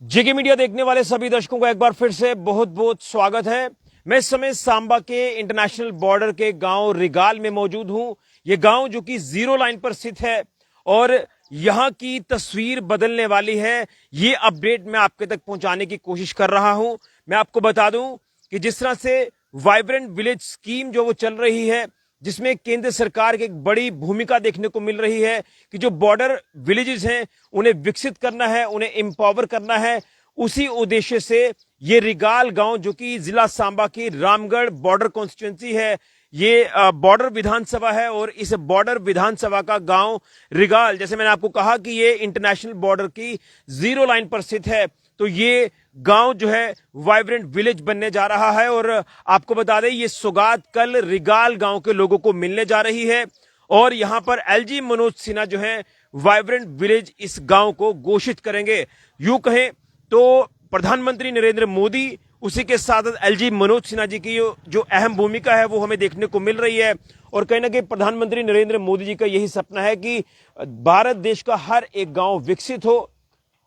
जेके media देखने वाले सभी दर्शकों को एक बार फिर से बहुत बहुत स्वागत है। मैं इस समय सांबा के इंटरनेशनल बॉर्डर के गांव रिगाल में मौजूद हूं। यह गांव जो कि जीरो लाइन पर स्थित है और यहां की तस्वीर बदलने वाली है। ये अपडेट मैं आपके तक पहुंचाने की कोशिश कर रहा हूं। मैं आपको बता दूं कि जिस तरह से वाइब्रेंट विलेज स्कीम जो वो चल रही है, जिसमें केंद्र सरकार की एक बड़ी भूमिका देखने को मिल रही है कि जो बॉर्डर विलेजेस हैं उन्हें विकसित करना है, उन्हें एम्पावर करना है। उसी उद्देश्य से ये रिगाल गांव जो कि जिला सांबा की रामगढ़ बॉर्डर कॉन्स्टिट्यूंसी है, ये बॉर्डर विधानसभा है और इस बॉर्डर विधानसभा का गांव रिगाल, जैसे मैंने आपको कहा कि ये इंटरनेशनल बॉर्डर की जीरो लाइन पर स्थित है, तो ये गांव जो है वाइब्रेंट विलेज बनने जा रहा है। और आपको बता दें ये सौगात कल रिगाल गांव के लोगों को मिलने जा रही है और यहां पर एलजी मनोज सिन्हा जो है वाइब्रेंट विलेज इस गांव को घोषित करेंगे। यूं कहें तो प्रधानमंत्री नरेंद्र मोदी, उसी के साथ एलजी मनोज सिन्हा जी की जो अहम भूमिका है वो हमें देखने को मिल रही है। और कहीं ना कहीं प्रधानमंत्री नरेंद्र मोदी जी का यही सपना है कि भारत देश का हर एक गांव विकसित हो।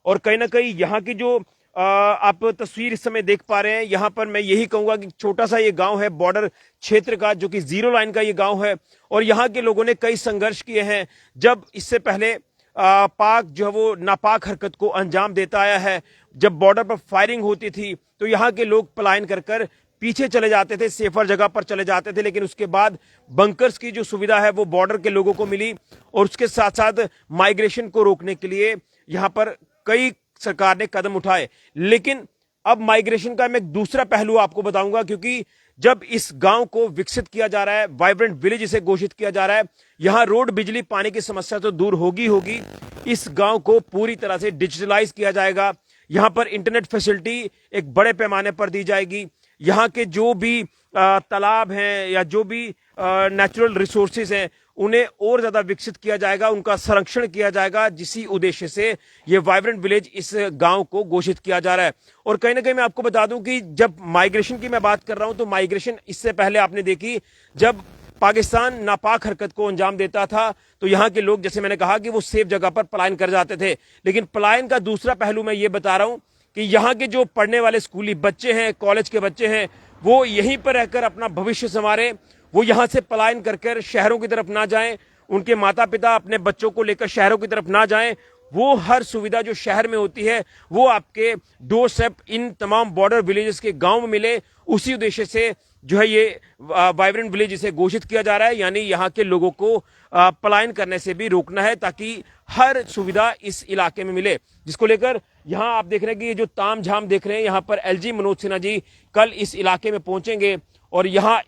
और कहीं ना कहीं यहाँ की जो आप तस्वीर इस समय देख पा रहे हैं, यहाँ पर मैं यही कहूंगा कि छोटा सा ये गांव है बॉर्डर क्षेत्र का, जो कि जीरो लाइन का ये गांव है। और यहाँ के लोगों ने कई संघर्ष किए हैं। जब इससे पहले पाक जो है वो नापाक हरकत को अंजाम देता आया है, जब बॉर्डर पर फायरिंग होती थी तो यहाँ के लोग पलायन कर कर पीछे चले जाते थे, सेफर जगह पर चले जाते थे। लेकिन उसके बाद बंकर्स की जो सुविधा है वो बॉर्डर के लोगों को मिली और उसके साथ साथ माइग्रेशन को रोकने के लिए यहाँ पर कई सरकार ने कदम उठाए। लेकिन अब माइग्रेशन का मैं एक दूसरा पहलू आपको बताऊंगा, क्योंकि जब इस गांव को विकसित किया जा रहा है, वाइब्रेंट विलेज इसे घोषित किया जा रहा है, यहां रोड, बिजली, पानी की समस्या तो दूर होगी। इस गांव को पूरी तरह से डिजिटलाइज किया जाएगा। यहां पर इंटरनेट फैसिलिटी एक बड़े पैमाने पर दी जाएगी। यहाँ के जो भी तालाब हैं या जो भी नेचुरल रिसोर्सेज हैं उन्हें और ज्यादा विकसित किया जाएगा, उनका संरक्षण किया जाएगा, जिसी उद्देश्य से ये वाइब्रेंट विलेज इस गांव को घोषित किया जा रहा है। और कहीं ना कहीं मैं आपको बता दूं कि जब माइग्रेशन की मैं बात कर रहा हूं तो माइग्रेशन इससे पहले आपने देखी, जब पाकिस्तान नापाक हरकत को अंजाम देता था तो यहाँ के लोग, जैसे मैंने कहा, कि वो सेफ जगह पर पलायन कर जाते थे। लेकिन पलायन का दूसरा पहलू मैं ये बता रहा हूं कि यहाँ के जो पढ़ने वाले स्कूली बच्चे हैं, कॉलेज के बच्चे हैं, वो यहीं पर रहकर अपना भविष्य संवारे, वो यहां से पलायन कर शहरों की तरफ ना जाएं, उनके माता पिता अपने बच्चों को लेकर शहरों की तरफ ना जाएं। वो हर सुविधा जो शहर में होती है वो आपके डोर स्टेप इन तमाम बॉर्डर विलेजेस के गांव में मिले। उसी उद्देश्य से जो है ये वाइब्रेंट विलेज इसे घोषित किया जा रहा है, यानी यहाँ के लोगों को पलायन करने से भी रोकना है ताकि हर सुविधा इस इलाके में मिले। जिसको लेकर यहाँ आप देख रहे हैं कि ये जो ताम झाम देख रहे हैं, यहाँ पर एलजी मनोज सिन्हा जी कल इस इलाके में पहुंचेंगे और यहाँ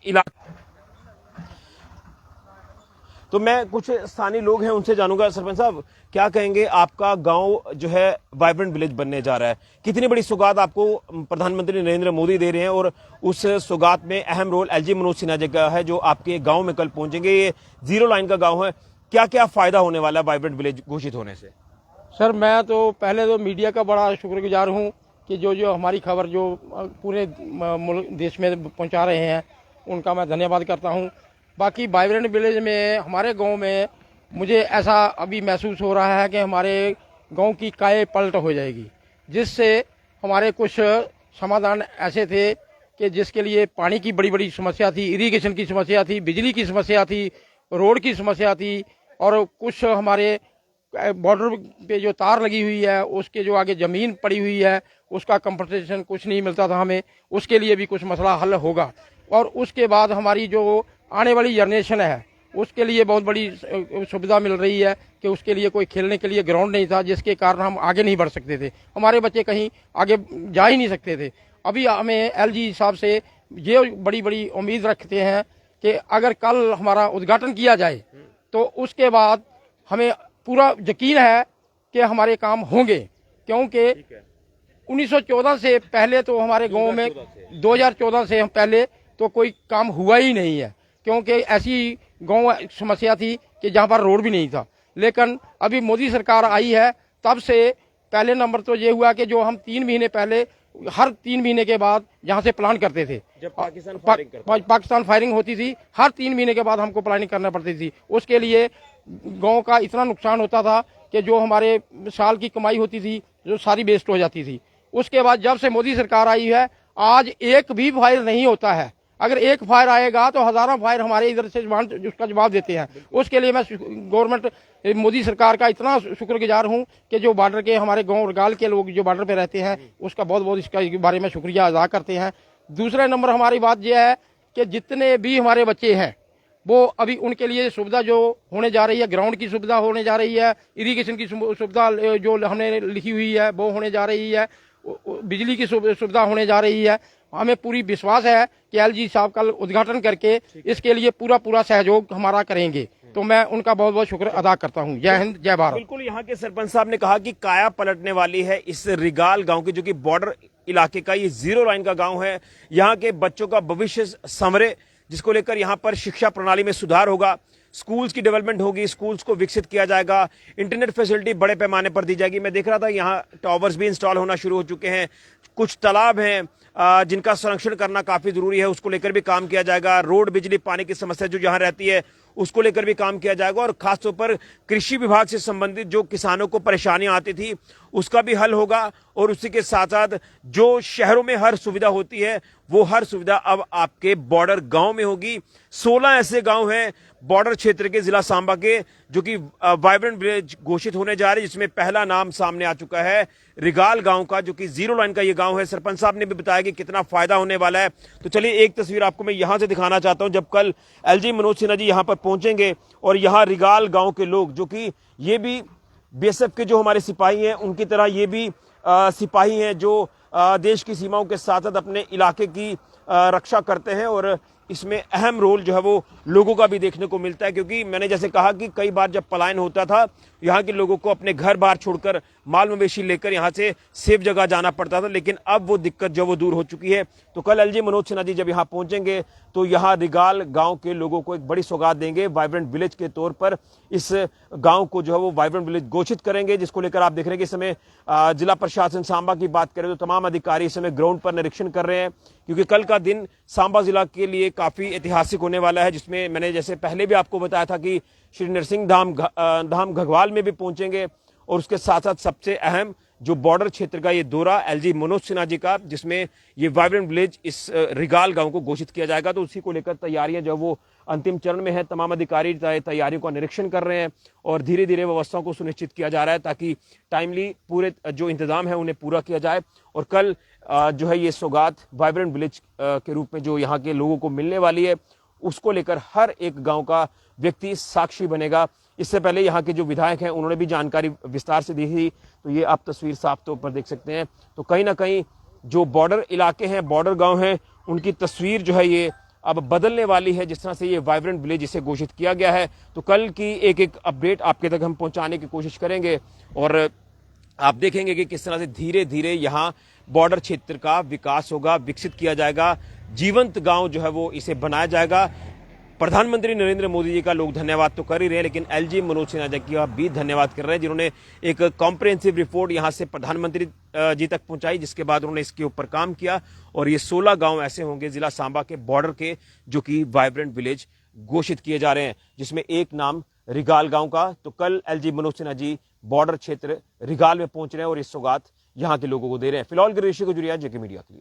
तो मैं कुछ स्थानीय लोग हैं उनसे जानूंगा। सरपंच साहब, क्या कहेंगे, आपका गांव जो है वाइब्रेंट विलेज बनने जा रहा है, कितनी बड़ी सौगात आपको प्रधानमंत्री नरेंद्र मोदी दे रहे हैं और उस सौगात में अहम रोल एलजी मनोज सिन्हा जी का है जो आपके गांव में कल पहुंचेंगे। ये जीरो लाइन का गांव है, क्या क्या फायदा होने वाला है वाइब्रेंट विलेज घोषित होने से? सर, मैं तो पहले तो मीडिया का बड़ा शुक्रगुजार हूँ कि जो हमारी खबर जो पूरे देश में पहुँचा रहे हैं, उनका मैं धन्यवाद करता हूँ। बाकी वाइब्रेंट विलेज में हमारे गांव में मुझे ऐसा अभी महसूस हो रहा है कि हमारे गांव की काया पलट हो जाएगी, जिससे हमारे कुछ समाधान ऐसे थे कि जिसके लिए पानी की बड़ी बड़ी समस्या थी, इरिगेशन की समस्या थी, बिजली की समस्या थी, रोड की समस्या थी, और कुछ हमारे बॉर्डर पे जो तार लगी हुई है उसके जो आगे ज़मीन पड़ी हुई है उसका कंपनसेशन कुछ नहीं मिलता था हमें, उसके लिए भी कुछ मसला हल होगा। और उसके बाद हमारी जो आने वाली जनरेशन है उसके लिए बहुत बड़ी सुविधा मिल रही है कि उसके लिए कोई खेलने के लिए ग्राउंड नहीं था, जिसके कारण हम आगे नहीं बढ़ सकते थे, हमारे बच्चे कहीं आगे जा ही नहीं सकते थे। अभी हमें एलजी साहब से ये बड़ी बड़ी उम्मीद रखते हैं कि अगर कल हमारा उद्घाटन किया जाए तो उसके बाद हमें पूरा यकीन है कि हमारे काम होंगे, क्योंकि 1914 से पहले तो हमारे गांव में 2014 से हम पहले तो कोई काम हुआ ही नहीं है, क्योंकि ऐसी गांव समस्या थी कि जहां पर रोड भी नहीं था। लेकिन अभी मोदी सरकार आई है तब से पहले नंबर तो ये हुआ कि जो हम 3 महीने पहले हर 3 महीने के बाद यहाँ से प्लान करते थे, जब पाकिस्तान फायरिंग होती थी हर 3 महीने के बाद हमको प्लानिंग करना पड़ती थी। उसके लिए गांव का इतना नुकसान होता था कि जो हमारे साल की कमाई होती थी जो सारी वेस्ट हो जाती थी। उसके बाद जब से मोदी सरकार आई है आज एक भी फायर नहीं होता है। अगर एक फायर आएगा तो हजारों फायर हमारे इधर से उसका जवाब देते हैं। उसके लिए मैं गवर्नमेंट मोदी सरकार का इतना शुक्रगुजार हूं कि जो बॉर्डर के हमारे गांव रगाल के लोग जो बॉर्डर पे रहते हैं उसका बहुत बहुत इसका बारे में शुक्रिया अदा करते हैं। दूसरा नंबर हमारी बात यह है कि जितने भी हमारे बच्चे हैं वो अभी उनके लिए सुविधा जो होने जा रही है, ग्राउंड की सुविधा होने जा रही है, इरिगेशन की सुविधा जो हमने लिखी हुई है वो होने जा रही है, बिजली की सुविधा होने जा रही है। हमें पूरी विश्वास है कि एलजी साहब कल उद्घाटन करके इसके लिए पूरा सहयोग हमारा करेंगे। तो मैं उनका बहुत बहुत शुक्र अदा करता हूं। जय हिंद, जय भारत। बिल्कुल, यहाँ के सरपंच साहब ने कहा कि काया पलटने वाली है इस रिगाल गांव की, जो कि बॉर्डर इलाके का ये 0 लाइन का गांव है। यहाँ के बच्चों का भविष्य संवरे, जिसको लेकर यहाँ पर शिक्षा प्रणाली में सुधार होगा, स्कूल्स की डेवलपमेंट होगी, स्कूल्स को विकसित किया जाएगा, इंटरनेट फैसिलिटी बड़े पैमाने पर दी जाएगी। मैं देख रहा था यहाँ टावर्स भी इंस्टॉल होना शुरू हो चुके हैं, कुछ तालाब हैं जिनका संरक्षण करना काफी जरूरी है, उसको लेकर भी काम किया जाएगा। रोड, बिजली, पानी की समस्या जो यहाँ रहती है उसको लेकर भी काम किया जाएगा, और खासतौर पर कृषि विभाग से संबंधित जो किसानों को परेशानियां आती थी उसका भी हल होगा। और उसी के साथ साथ जो शहरों में हर सुविधा होती है वो हर सुविधा अब आपके बॉर्डर गांव में होगी। 16 ऐसे गांव हैं बॉर्डर क्षेत्र के जिला सांबा के जो कि वाइब्रेंट विलेज घोषित होने जा रहे हैं, जिसमें पहला नाम सामने आ चुका है रिगाल गांव का, जो कि 0 लाइन का ये गांव है। सरपंच साहब ने भी बताया कि कितना फायदा होने वाला है। तो चलिए एक तस्वीर आपको मैं यहां से दिखाना चाहता हूं, जब कल एलजी मनोज सिन्हा जी यहां पर पहुंचेंगे और यहां रिगाल गांव के लोग, जो कि ये भी बीएसएफ के जो हमारे सिपाही हैं उनकी तरह ये भी सिपाही हैं जो देश की सीमाओं के साथ साथ अपने इलाके की रक्षा करते हैं, और इसमें अहम रोल जो है वो लोगों का भी देखने को मिलता है। क्योंकि मैंने जैसे कहा कि कई बार जब पलायन होता था यहाँ के लोगों को अपने घर बार छोड़कर माल मवेशी लेकर यहाँ से सेफ जगह जाना पड़ता था, लेकिन अब वो दिक्कत जो वो दूर हो चुकी है। तो कल एलजी मनोज सिन्हा जी जब यहाँ पहुंचेंगे तो यहाँ रिगाल गांव के लोगों को एक बड़ी सौगात देंगे, वाइब्रेंट विलेज के तौर पर इस गांव को जो है वो वाइब्रेंट विलेज घोषित करेंगे, जिसको लेकर आप देख रहे हैं कि इस समय जिला प्रशासन सांबा की बात करें तो तमाम अधिकारी इस समय ग्राउंड पर निरीक्षण कर रहे हैं। क्योंकि कल का दिन सांबा जिला के लिए काफी ऐतिहासिक होने वाला है, जिसमें मैंने जैसे पहले भी आपको बताया था कि श्री नरसिंह धाम घगवाल में भी पहुंचेंगे, और उसके साथ साथ सबसे अहम जो बॉर्डर क्षेत्र का ये दौरा एलजी मनोज सिन्हा जी का, जिसमें ये वाइब्रेंट विलेज इस रिगाल गांव को घोषित किया जाएगा। तो उसी को लेकर तैयारियां जो वो अंतिम चरण में है। तमाम अधिकारी तैयारियों का निरीक्षण कर रहे हैं और धीरे धीरे व्यवस्थाओं को सुनिश्चित किया जा रहा है ताकि टाइमली पूरे जो इंतजाम है उन्हें पूरा किया जाए। और कल जो है ये सौगात वाइब्रेंट विलेज के रूप में जो यहाँ के लोगों को मिलने वाली है, उसको लेकर हर एक गांव का व्यक्ति साक्षी बनेगा। इससे पहले यहाँ के जो विधायक हैं उन्होंने भी जानकारी विस्तार से दी थी, तो ये आप तस्वीर साफ तौर पर देख सकते हैं। तो कहीं ना कहीं जो बॉर्डर इलाके हैं, बॉर्डर गांव हैं, उनकी तस्वीर जो है ये अब बदलने वाली है, जिस तरह से ये वाइब्रेंट विलेज इसे घोषित किया गया है। तो कल की एक एक अपडेट आपके तक हम पहुंचाने की कोशिश करेंगे, और आप देखेंगे कि किस तरह से धीरे धीरे यहाँ बॉर्डर क्षेत्र का विकास होगा, विकसित किया जाएगा, जीवंत गांव जो है वो इसे बनाया जाएगा। प्रधानमंत्री नरेंद्र मोदी जी का लोग धन्यवाद तो कर ही रहे हैं, लेकिन एलजी मनोज सिन्हा जी का भी धन्यवाद कर रहे हैं, जिन्होंने एक कॉम्प्रिहेंसिव रिपोर्ट यहां से प्रधानमंत्री जी तक पहुंचाई, जिसके बाद उन्होंने इसके ऊपर काम किया। और ये 16 गांव ऐसे होंगे जिला सांबा के बॉर्डर के जो कि वाइब्रेंट विलेज घोषित किए जा रहे हैं, जिसमें एक नाम रिगाल गांव का। तो कल एलजी मनोज सिन्हा जी बॉर्डर क्षेत्र रिगाल में पहुंच रहे हैं और इस सौगात यहाँ के लोगों को दे रहे हैं। फिलहाल गिरीश गुजरिया, जेके मीडिया के लिए।